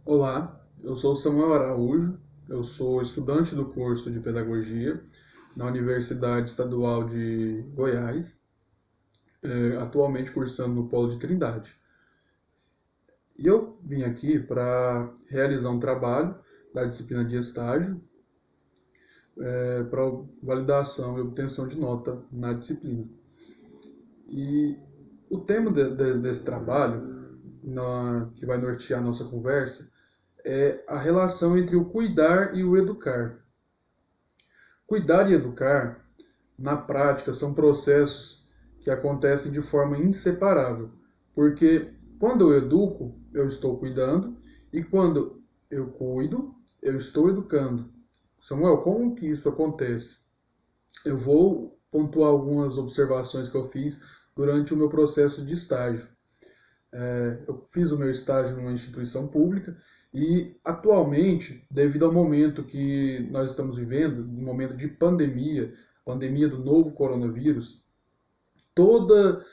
Olá, eu sou Samuel Araújo, eu sou estudante do curso de Pedagogia na Universidade Estadual de Goiás, atualmente cursando no Polo de Trindade. E eu vim aqui para realizar um trabalho da disciplina de estágio, para validação e obtenção de nota na disciplina. E o tema desse trabalho, que vai nortear a nossa conversa, é a relação entre o cuidar e o educar. Cuidar e educar, na prática, são processos que acontecem de forma inseparável, porque quando eu educo, eu estou cuidando, e quando eu cuido, eu estou educando. Samuel, como que isso acontece? Eu vou pontuar algumas observações que eu fiz durante o meu processo de estágio. Eu fiz o meu estágio numa instituição pública e, atualmente, devido ao momento que nós estamos vivendo, um momento de pandemia, pandemia do novo coronavírus, toda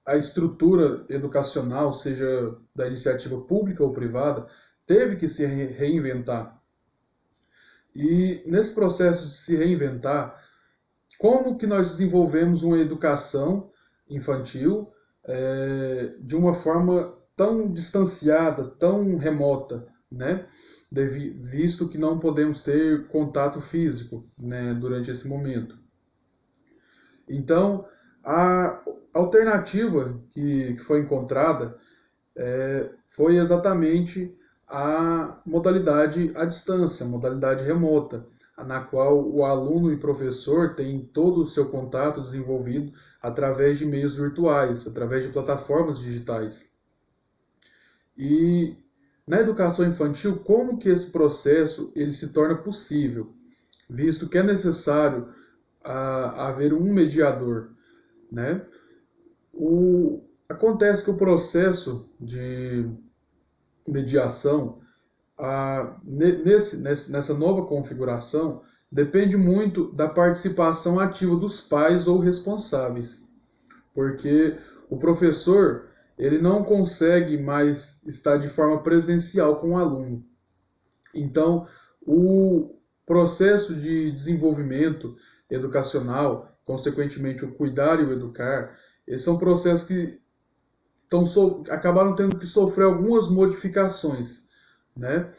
a estrutura educacional, seja da iniciativa pública ou privada, teve que se reinventar. E nesse processo de se reinventar, como que nós desenvolvemos uma educação infantil de uma forma tão distanciada, tão remota, né? Visto que não podemos ter contato físico, né, durante esse momento. Então, a alternativa que foi encontrada foi exatamente a modalidade à distância, a modalidade remota, na qual o aluno e professor têm todo o seu contato desenvolvido através de meios virtuais, através de plataformas digitais. E na educação infantil, como que esse processo ele se torna possível? Visto que é necessário haver um mediador, né? Acontece que o processo de mediação, nessa nova configuração, depende muito da participação ativa dos pais ou responsáveis, porque o professor ele não consegue mais estar de forma presencial com o aluno. Então, o processo de desenvolvimento educacional, consequentemente o cuidar e o educar, esses são processos que acabaram tendo que sofrer algumas modificações, né?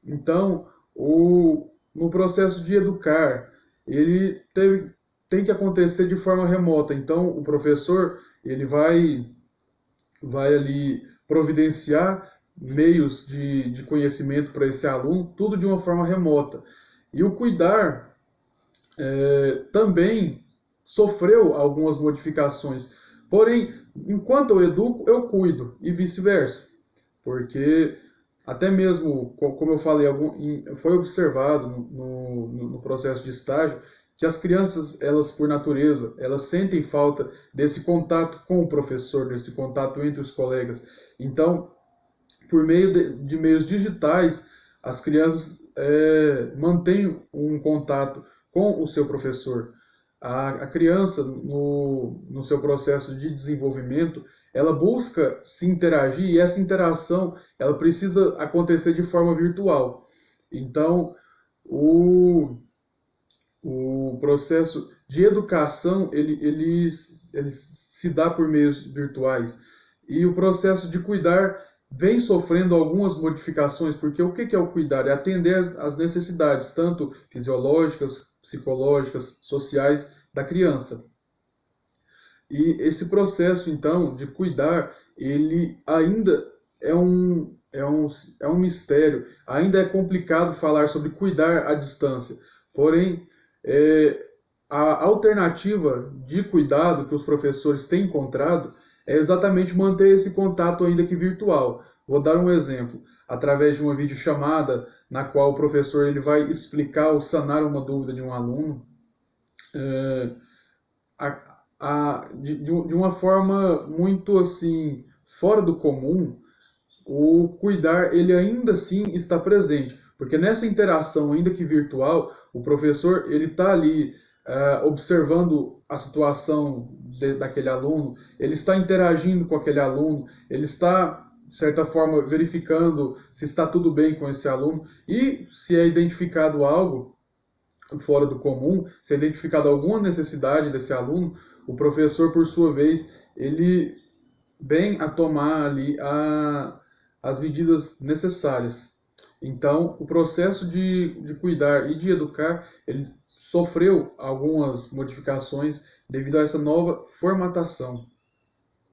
Então, no processo de educar, tem que acontecer de forma remota. Então, o professor ele vai ali providenciar meios de conhecimento para esse aluno, tudo de uma forma remota. E o cuidar também sofreu algumas modificações. Porém, enquanto eu educo, eu cuido, e vice-versa. Porque até mesmo, como eu falei, foi observado no processo de estágio que as crianças, elas por natureza, elas sentem falta desse contato com o professor, desse contato entre os colegas. Então, por meio de meios digitais, as crianças mantêm um contato com o seu professor. A criança, no seu processo de desenvolvimento, ela busca se interagir e essa interação ela precisa acontecer de forma virtual. Então, o processo de educação ele se dá por meios virtuais e o processo de cuidar vem sofrendo algumas modificações, porque o que é o cuidar? É atender às necessidades, tanto fisiológicas, psicológicas, sociais da criança. E esse processo, então, de cuidar, ele ainda é um mistério, ainda é complicado falar sobre cuidar à distância. Porém, a alternativa de cuidado que os professores têm encontrado é exatamente manter esse contato ainda que virtual. Vou dar um exemplo. Através de uma videochamada, na qual o professor ele vai explicar ou sanar uma dúvida de um aluno, de uma forma muito assim fora do comum, o cuidar ele ainda assim está presente, porque nessa interação ainda que virtual, o professor ele está ali observando a situação daquele aluno, ele está interagindo com aquele aluno, ele está de certa forma, verificando se está tudo bem com esse aluno e se é identificado algo fora do comum, se é identificado alguma necessidade desse aluno, o professor, por sua vez, ele vem a tomar ali as medidas necessárias. Então, o processo de cuidar e de educar, ele sofreu algumas modificações devido a essa nova formatação.